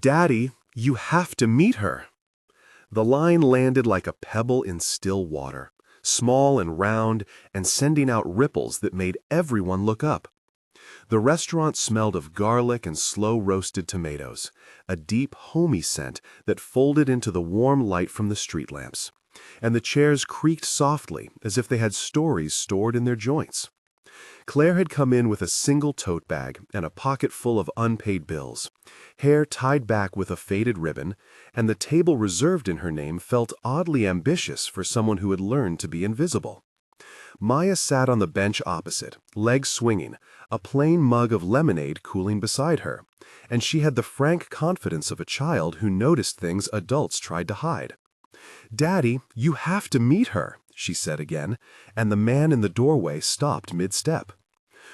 "Daddy, you have to meet her." The line landed like a pebble in still water, small and round and sending out ripples that made everyone look up. The restaurant smelled of garlic and slow-roasted tomatoes, a deep, homey scent that folded into the warm light from the street lamps, and the chairs creaked softly as if they had stories stored in their joints. Claire had come in with a single tote bag and a pocket full of unpaid bills, hair tied back with a faded ribbon, and the table reserved in her name felt oddly ambitious for someone who had learned to be invisible. Maya sat on the bench opposite, legs swinging, a plain mug of lemonade cooling beside her, and she had the frank confidence of a child who noticed things adults tried to hide. "Daddy, you have to meet her," she said again, and the man in the doorway stopped mid-step.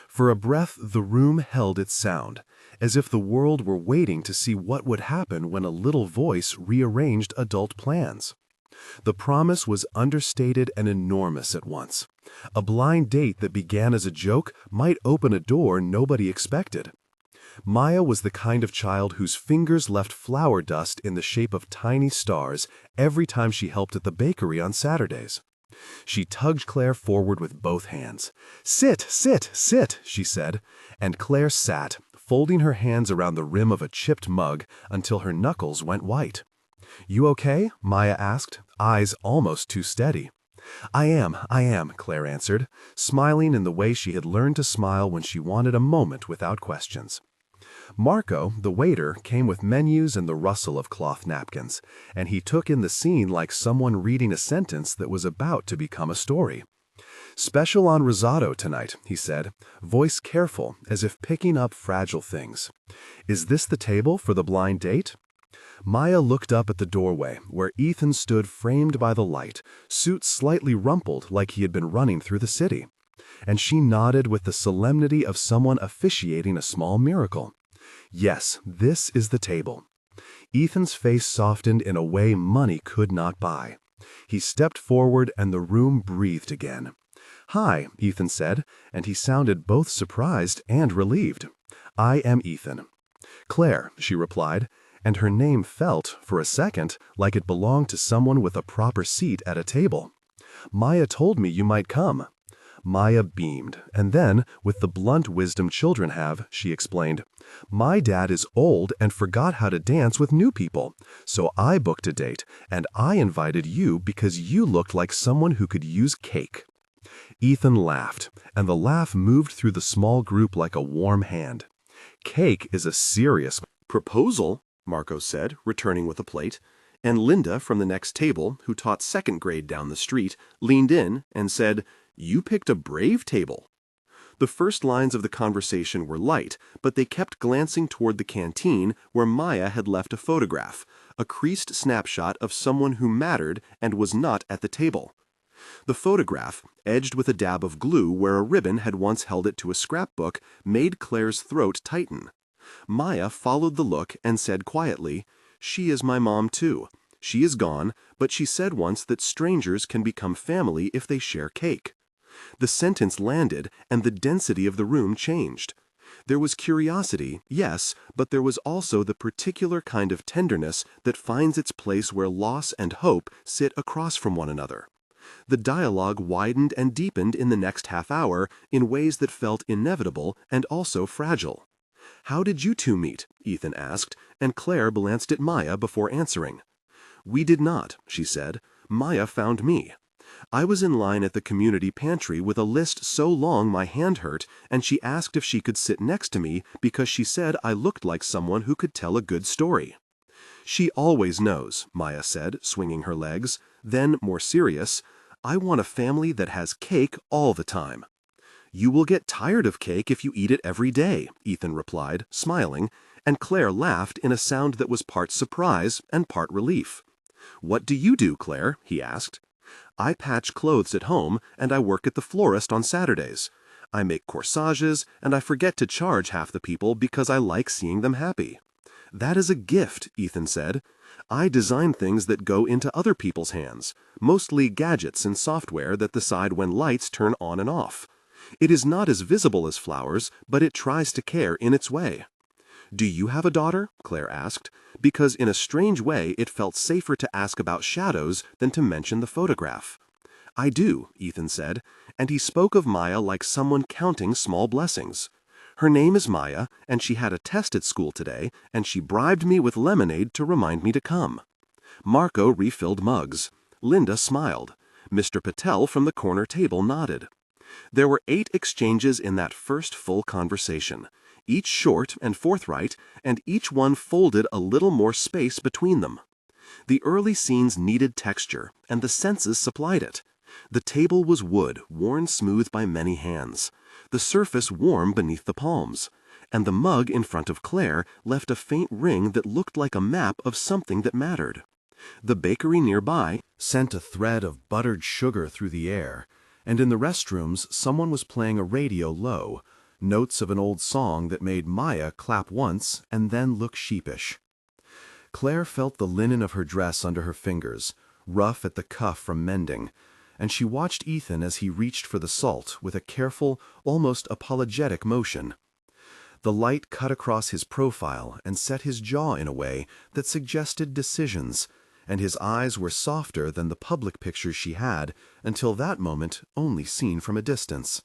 For a breath, the room held its sound, as if the world were waiting to see what would happen when a little voice rearranged adult plans. The promise was understated and enormous at once. A blind date that began as a joke might open a door nobody expected. Maya was the kind of child whose fingers left flour dust in the shape of tiny stars every time she helped at the bakery on Saturdays. She tugged Claire forward with both hands. "Sit, sit, sit," she said, and Claire sat, folding her hands around the rim of a chipped mug until her knuckles went white. "You okay?" Maya asked, eyes almost too steady. I am," Claire answered, smiling in the way she had learned to smile when she wanted a moment without questions. Marco, the waiter, came with menus and the rustle of cloth napkins, and he took in the scene like someone reading a sentence that was about to become a story. "Special on risotto tonight," he said, voice careful as if picking up fragile things. "Is this the table for the blind date?" Maya looked up at the doorway, where Ethan stood framed by the light, suit slightly rumpled like he had been running through the city. And she nodded with the solemnity of someone officiating a small miracle. "Yes, this is the table." Ethan's face softened in a way money could not buy. He stepped forward and the room breathed again. "Hi," Ethan said, and he sounded both surprised and relieved. "I am Ethan." "Claire," she replied, and her name felt, for a second, like it belonged to someone with a proper seat at a table. "Maya told me you might come." Maya beamed, and then, with the blunt wisdom children have, she explained, "My dad is old and forgot how to dance with new people, so I booked a date, and I invited you because you looked like someone who could use cake." Ethan laughed, and the laugh moved through the small group like a warm hand. "Cake is a serious proposal," Marco said, returning with a plate, and Linda from the next table, who taught second grade down the street, leaned in and said, "You picked a brave table." The first lines of the conversation were light, but they kept glancing toward the canteen where Maya had left a photograph, a creased snapshot of someone who mattered and was not at the table. The photograph, edged with a dab of glue where a ribbon had once held it to a scrapbook, made Claire's throat tighten. Maya followed the look and said quietly, "She is my mom too. She is gone, but she said once that strangers can become family if they share cake." The sentence landed, and the density of the room changed. There was curiosity, yes, but there was also the particular kind of tenderness that finds its place where loss and hope sit across from one another. The dialogue widened and deepened in the next half hour in ways that felt inevitable and also fragile. "How did you two meet?" Ethan asked, and Claire glanced at Maya before answering. "We did not," she said. "Maya found me. I was in line at the community pantry with a list so long my hand hurt, and she asked if she could sit next to me because she said I looked like someone who could tell a good story." "She always knows," Maya said, swinging her legs. Then, more serious, "I want a family that has cake all the time." "You will get tired of cake if you eat it every day," Ethan replied, smiling, and Claire laughed in a sound that was part surprise and part relief. "What do you do, Claire?" he asked. "I patch clothes at home, and I work at the florist on Saturdays. I make corsages, and I forget to charge half the people because I like seeing them happy." "That is a gift," Ethan said. "I design things that go into other people's hands, mostly gadgets and software that decide when lights turn on and off. It is not as visible as flowers, but it tries to care in its way." "Do you have a daughter?" Claire asked, because in a strange way it felt safer to ask about shadows than to mention the photograph. "I do," Ethan said, and he spoke of Maya like someone counting small blessings. "Her name is Maya, and she had a test at school today, and she bribed me with lemonade to remind me to come." Marco refilled mugs. Linda smiled. Mr. Patel from the corner table nodded. There were 8 exchanges in that first full conversation, each short and forthright, and each one folded a little more space between them. The early scenes needed texture, and the senses supplied it. The table was wood, worn smooth by many hands, the surface warm beneath the palms, and the mug in front of Claire left a faint ring that looked like a map of something that mattered. The bakery nearby sent a thread of buttered sugar through the air, and in the restrooms someone was playing a radio low, notes of an old song that made Maya clap once and then look sheepish. Claire felt the linen of her dress under her fingers, rough at the cuff from mending, and she watched Ethan as he reached for the salt with a careful, almost apologetic motion. The light cut across his profile and set his jaw in a way that suggested decisions, and his eyes were softer than the public pictures she had, until that moment only seen from a distance.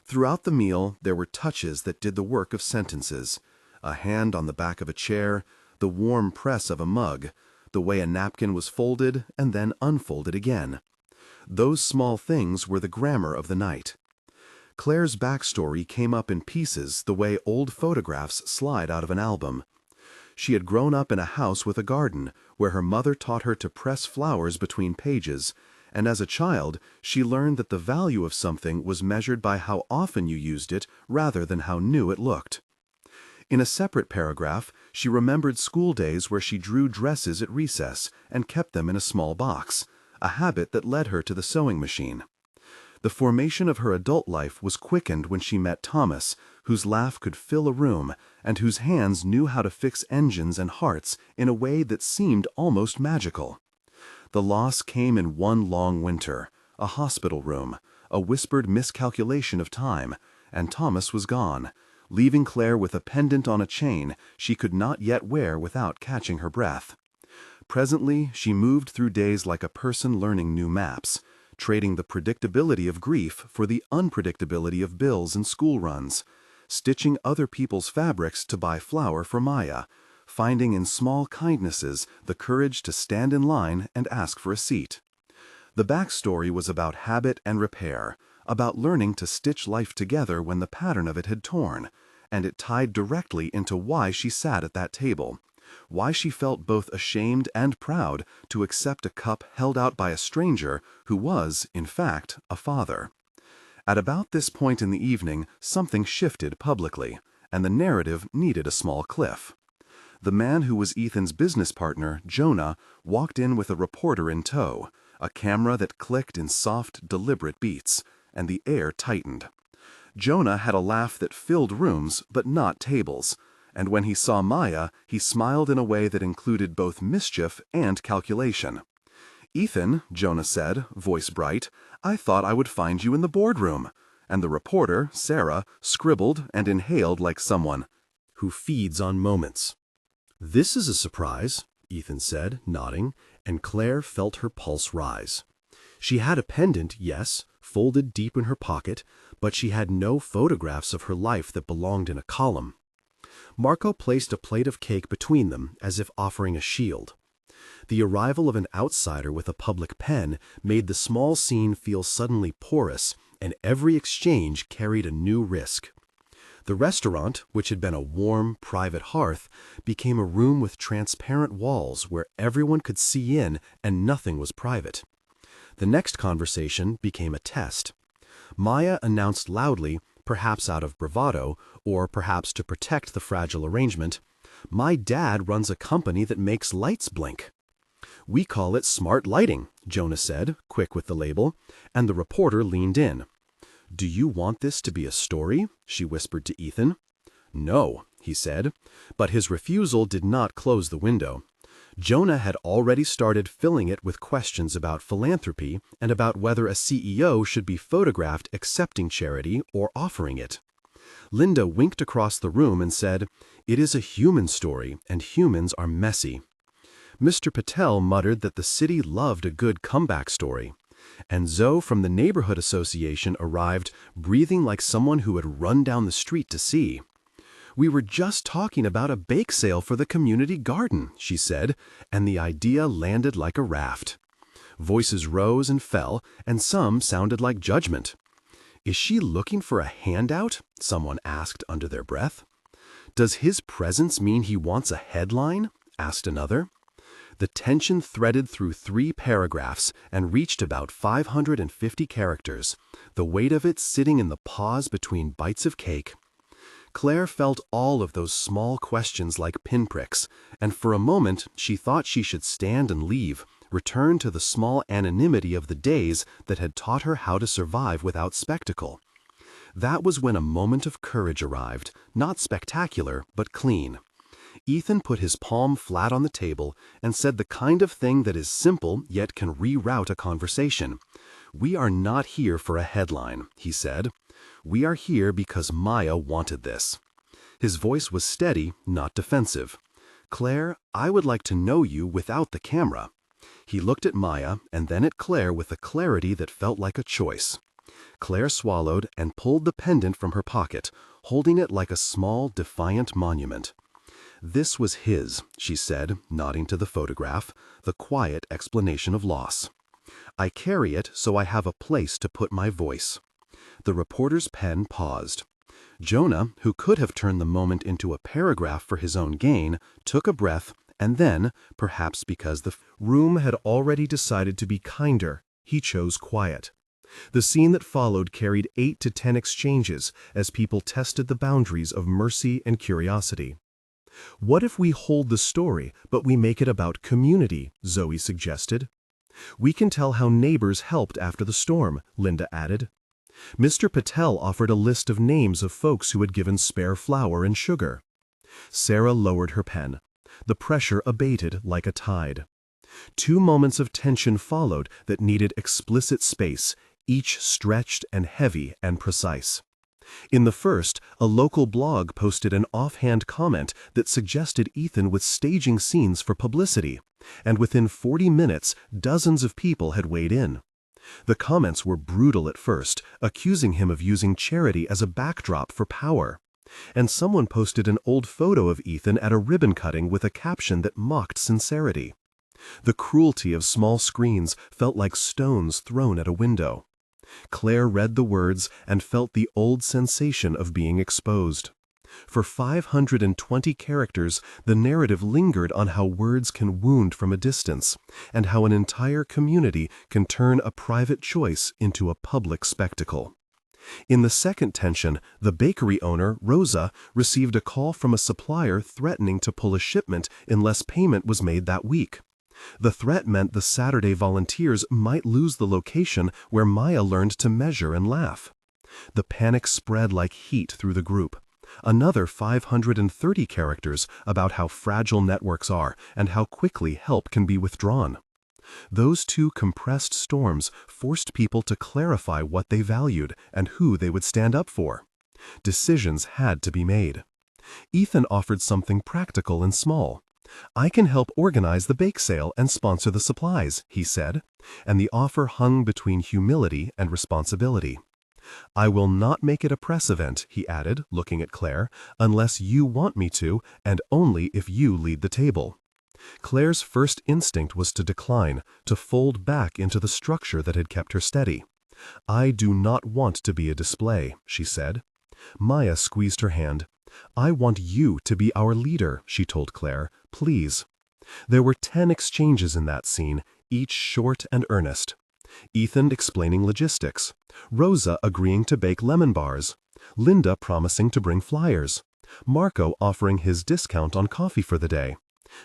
Throughout the meal there were touches that did the work of sentences: a hand on the back of a chair, the warm press of a mug, the way a napkin was folded and then unfolded again. Those small things were the grammar of the night. Claire's backstory came up in pieces the way old photographs slide out of an album. She had grown up in a house with a garden, where her mother taught her to press flowers between pages, and as a child she learned that the value of something was measured by how often you used it rather than how new it looked. In a separate paragraph, she remembered school days where she drew dresses at recess and kept them in a small box, a habit that led her to the sewing machine. The formation of her adult life was quickened when she met Thomas, whose laugh could fill a room, and whose hands knew how to fix engines and hearts in a way that seemed almost magical. The loss came in one long winter, a hospital room, a whispered miscalculation of time, and Thomas was gone, leaving Claire with a pendant on a chain she could not yet wear without catching her breath. Presently she moved through days like a person learning new maps, trading the predictability of grief for the unpredictability of bills and school runs, stitching other people's fabrics to buy flour for Maya, finding in small kindnesses the courage to stand in line and ask for a seat. The backstory was about habit and repair, about learning to stitch life together when the pattern of it had torn, and it tied directly into why she sat at that table, why she felt both ashamed and proud to accept a cup held out by a stranger who was, in fact, a father. At about this point in the evening, something shifted publicly, and the narrative needed a small cliff. The man who was Ethan's business partner, Jonah, walked in with a reporter in tow, a camera that clicked in soft, deliberate beats, and the air tightened. Jonah had a laugh that filled rooms, but not tables, and when he saw Maya, he smiled in a way that included both mischief and calculation. "Ethan," Jonah said, voice bright, "I thought I would find you in the boardroom." And the reporter, Sarah, scribbled and inhaled like someone who feeds on moments. "This is a surprise," Ethan said, nodding, and Claire felt her pulse rise. She had a pendant, yes, folded deep in her pocket, but she had no photographs of her life that belonged in a column. Marco placed a plate of cake between them, as if offering a shield. The arrival of an outsider with a public pen made the small scene feel suddenly porous, and every exchange carried a new risk. The restaurant, which had been a warm, private hearth, became a room with transparent walls where everyone could see in and nothing was private. The next conversation became a test. Maya announced loudly, perhaps out of bravado, or perhaps to protect the fragile arrangement, "My dad runs a company that makes lights blink." "We call it smart lighting," Jonah said, quick with the label, and the reporter leaned in. "Do you want this to be a story?" she whispered to Ethan. "No," he said, but his refusal did not close the window. Jonah had already started filling it with questions about philanthropy and about whether a CEO should be photographed accepting charity or offering it. Linda winked across the room and said, "It is a human story, and humans are messy." Mr. Patel muttered that the city loved a good comeback story. And Zoe from the neighborhood association arrived, breathing like someone who had run down the street to see. "We were just talking about a bake sale for the community garden," she said, and the idea landed like a raft. Voices rose and fell, and some sounded like judgment. "Is she looking for a handout?" someone asked under their breath. "Does his presence mean he wants a headline?" asked another. The tension threaded through 3 paragraphs and reached about 550 characters, the weight of it sitting in the pause between bites of cake. Claire felt all of those small questions like pinpricks, and for a moment she thought she should stand and leave, return to the small anonymity of the days that had taught her how to survive without spectacle. That was when a moment of courage arrived, not spectacular, but clean. Ethan put his palm flat on the table and said the kind of thing that is simple yet can reroute a conversation. "We are not here for a headline," he said. "We are here because Maya wanted this." His voice was steady, not defensive. "Claire, I would like to know you without the camera." He looked at Maya and then at Claire with a clarity that felt like a choice. Claire swallowed and pulled the pendant from her pocket, holding it like a small, defiant monument. "This was his," she said, nodding to the photograph, the quiet explanation of loss. "I carry it so I have a place to put my voice." The reporter's pen paused. Jonah, who could have turned the moment into a paragraph for his own gain, took a breath, and then, perhaps because the room had already decided to be kinder, he chose quiet. The scene that followed carried 8 to 10 exchanges as people tested the boundaries of mercy and curiosity. "What if we hold the story, but we make it about community?" Zoe suggested. "We can tell how neighbors helped after the storm," Linda added. Mr. Patel offered a list of names of folks who had given spare flour and sugar. Sarah lowered her pen. The pressure abated like a tide. 2 moments of tension followed that needed explicit space, each stretched and heavy and precise. In the first, a local blog posted an offhand comment that suggested Ethan was staging scenes for publicity, and within 40 minutes, dozens of people had weighed in. The comments were brutal at first, accusing him of using charity as a backdrop for power. And someone posted an old photo of Ethan at a ribbon cutting with a caption that mocked sincerity. The cruelty of small screens felt like stones thrown at a window. Claire read the words and felt the old sensation of being exposed. For 520 characters, the narrative lingered on how words can wound from a distance, and how an entire community can turn a private choice into a public spectacle. In the second tension, the bakery owner, Rosa, received a call from a supplier threatening to pull a shipment unless payment was made that week. The threat meant the Saturday volunteers might lose the location where Maya learned to measure and laugh. The panic spread like heat through the group. Another 530 characters about how fragile networks are and how quickly help can be withdrawn. Those 2 compressed storms forced people to clarify what they valued and who they would stand up for. Decisions had to be made. Ethan offered something practical and small. "I can help organize the bake sale and sponsor the supplies," he said, and the offer hung between humility and responsibility. "I will not make it a press event," he added, looking at Claire, "unless you want me to, and only if you lead the table." Claire's first instinct was to decline, to fold back into the structure that had kept her steady. "I do not want to be a display," she said. Maya squeezed her hand. "I want you to be our leader," she told Claire. "Please." There were 10 exchanges in that scene, each short and earnest. Ethan explaining logistics, Rosa agreeing to bake lemon bars, Linda promising to bring flyers, Marco offering his discount on coffee for the day,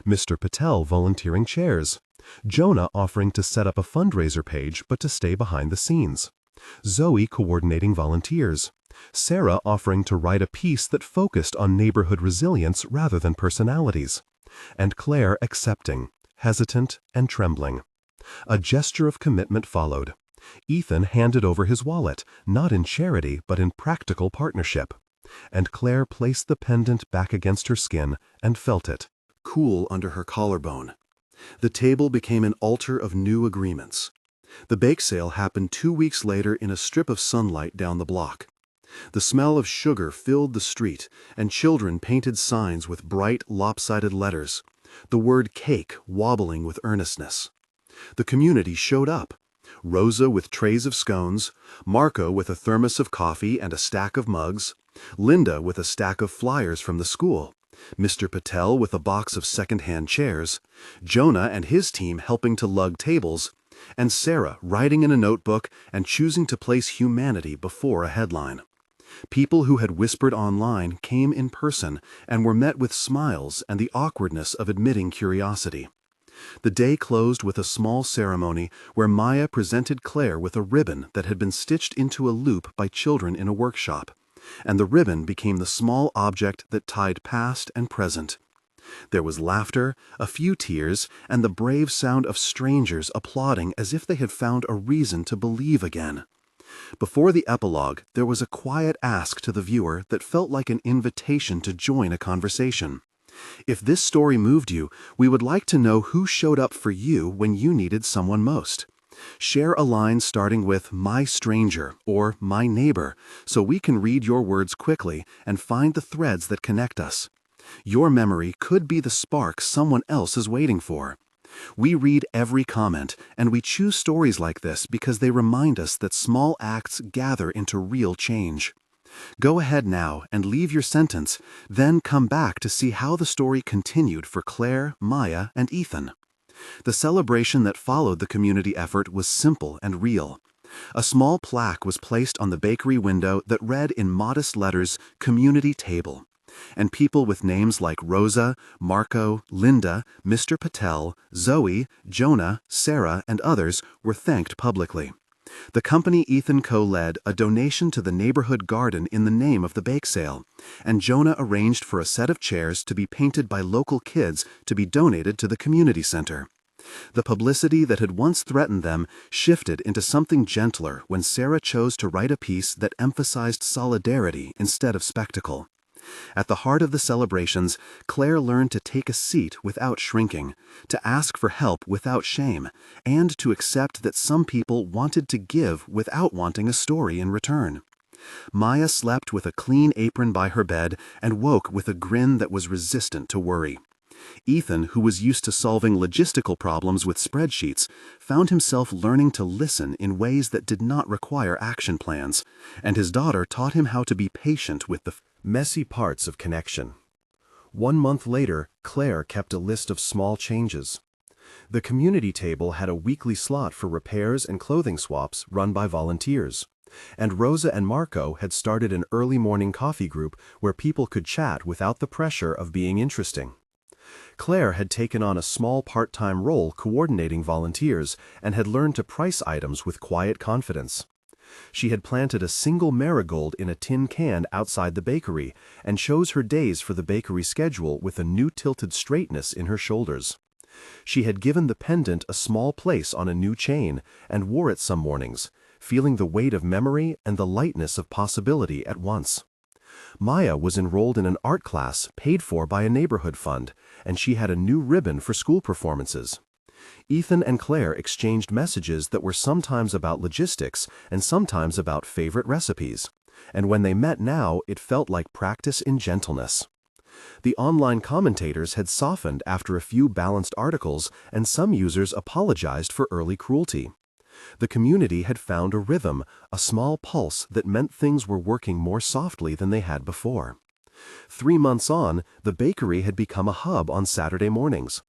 Mr. Patel volunteering chairs, Jonah offering to set up a fundraiser page but to stay behind the scenes, Zoe coordinating volunteers, Sarah offering to write a piece that focused on neighborhood resilience rather than personalities, and Claire accepting, hesitant and trembling. A gesture of commitment followed. Ethan handed over his wallet, not in charity but in practical partnership. and Claire placed the pendant back against her skin and felt it, cool under her collarbone. The table became an altar of new agreements. The bake sale happened 2 weeks later in a strip of sunlight down the block. The smell of sugar filled the street, and children painted signs with bright, lopsided letters, the word cake wobbling with earnestness. The community showed up. Rosa with trays of scones, Marco with a thermos of coffee and a stack of mugs, Linda with a stack of flyers from the school, Mr. Patel with a box of second-hand chairs, Jonah and his team helping to lug tables, and Sarah writing in a notebook and choosing to place humanity before a headline. People who had whispered online came in person and were met with smiles and the awkwardness of admitting curiosity. The day closed with a small ceremony where Maya presented Claire with a ribbon that had been stitched into a loop by children in a workshop, and the ribbon became the small object that tied past and present. There was laughter, a few tears, and the brave sound of strangers applauding as if they had found a reason to believe again. Before the epilogue, there was a quiet ask to the viewer that felt like an invitation to join a conversation. If this story moved you, we would like to know who showed up for you when you needed someone most. Share a line starting with "my stranger" or "my neighbor" so we can read your words quickly and find the threads that connect us. Your memory could be the spark someone else is waiting for. We read every comment, and we choose stories like this because they remind us that small acts gather into real change. Go ahead now and leave your sentence, then come back to see how the story continued for Claire, Maya, and Ethan. The celebration that followed the community effort was simple and real. A small plaque was placed on the bakery window that read in modest letters, "Community Table," and people with names like Rosa, Marco, Linda, Mr. Patel, Zoe, Jonah, Sarah, and others were thanked publicly. The company Ethan co-led a donation to the neighborhood garden in the name of the bake sale, and Jonah arranged for a set of chairs to be painted by local kids to be donated to the community center. The publicity that had once threatened them shifted into something gentler when Sarah chose to write a piece that emphasized solidarity instead of spectacle. At the heart of the celebrations, Claire learned to take a seat without shrinking, to ask for help without shame, and to accept that some people wanted to give without wanting a story in return. Maya slept with a clean apron by her bed and woke with a grin that was resistant to worry. Ethan, who was used to solving logistical problems with spreadsheets, found himself learning to listen in ways that did not require action plans, and his daughter taught him how to be patient with the messy parts of connection. 1 month later, Claire kept a list of small changes. The community table had a weekly slot for repairs and clothing swaps run by volunteers, and Rosa and Marco had started an early morning coffee group where people could chat without the pressure of being interesting. Claire had taken on a small part-time role coordinating volunteers and had learned to price items with quiet confidence. She had planted a single marigold in a tin can outside the bakery and chose her days for the bakery schedule with a new tilted straightness in her shoulders. She had given the pendant a small place on a new chain and wore it some mornings, feeling the weight of memory and the lightness of possibility at once. Maya was enrolled in an art class paid for by a neighborhood fund, and she had a new ribbon for school performances. Ethan and Claire exchanged messages that were sometimes about logistics and sometimes about favorite recipes, and when they met now, it felt like practice in gentleness. The online commentators had softened after a few balanced articles, and some users apologized for early cruelty. The community had found a rhythm, a small pulse that meant things were working more softly than they had before. 3 months on, the bakery had become a hub on Saturday mornings.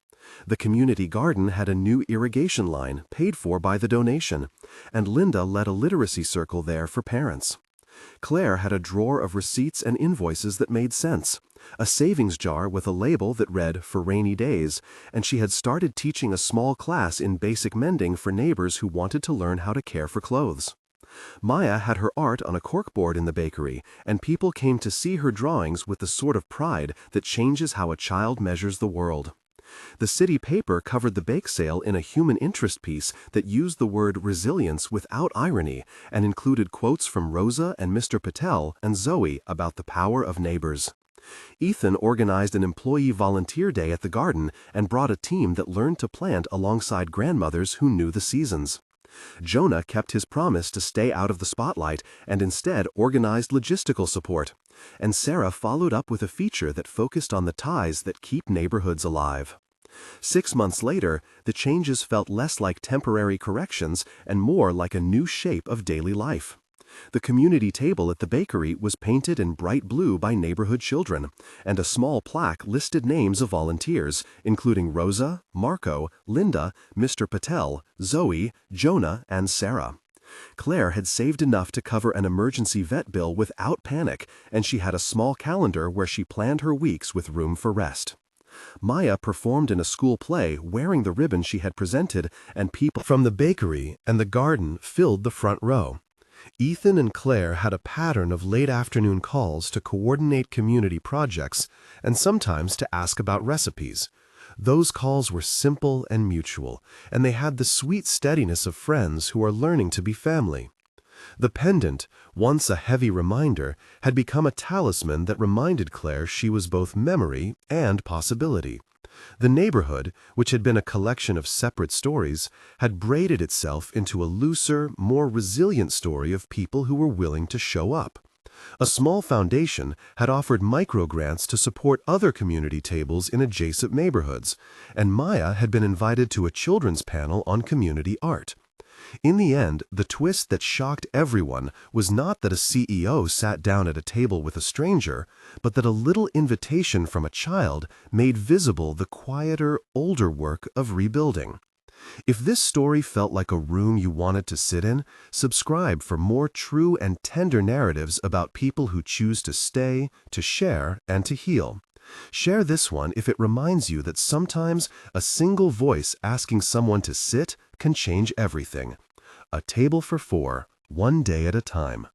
The community garden had a new irrigation line paid for by the donation, and Linda led a literacy circle there for parents. Claire had a drawer of receipts and invoices that made sense, a savings jar with a label that read "for rainy days," and she had started teaching a small class in basic mending for neighbors who wanted to learn how to care for clothes. Maya had her art on a corkboard in the bakery, and people came to see her drawings with the sort of pride that changes how a child measures the world. The city paper covered the bake sale in a human interest piece that used the word resilience without irony and included quotes from Rosa and Mr. Patel and Zoe about the power of neighbors. Ethan organized an employee volunteer day at the garden and brought a team that learned to plant alongside grandmothers who knew the seasons. Jonah kept his promise to stay out of the spotlight and instead organized logistical support. And Sarah followed up with a feature that focused on the ties that keep neighborhoods alive. 6 months later, the changes felt less like temporary corrections and more like a new shape of daily life. The community table at the bakery was painted in bright blue by neighborhood children, and a small plaque listed names of volunteers, including Rosa, Marco, Linda, Mr. Patel, Zoe, Jonah, and Sarah. Claire had saved enough to cover an emergency vet bill without panic, and she had a small calendar where she planned her weeks with room for rest. Maya performed in a school play wearing the ribbon she had presented, and people from the bakery and the garden filled the front row. Ethan and Claire had a pattern of late afternoon calls to coordinate community projects and sometimes to ask about recipes. Those calls were simple and mutual, and they had the sweet steadiness of friends who are learning to be family. The pendant, once a heavy reminder, had become a talisman that reminded Claire she was both memory and possibility. The neighborhood, which had been a collection of separate stories, had braided itself into a looser, more resilient story of people who were willing to show up. A small foundation had offered microgrants to support other community tables in adjacent neighborhoods, and Maya had been invited to a children's panel on community art. In the end, the twist that shocked everyone was not that a CEO sat down at a table with a stranger, but that a little invitation from a child made visible the quieter, older work of rebuilding. If this story felt like a room you wanted to sit in, subscribe for more true and tender narratives about people who choose to stay, to share, and to heal. Share this one if it reminds you that sometimes a single voice asking someone to sit can change everything. A table for four, one day at a time.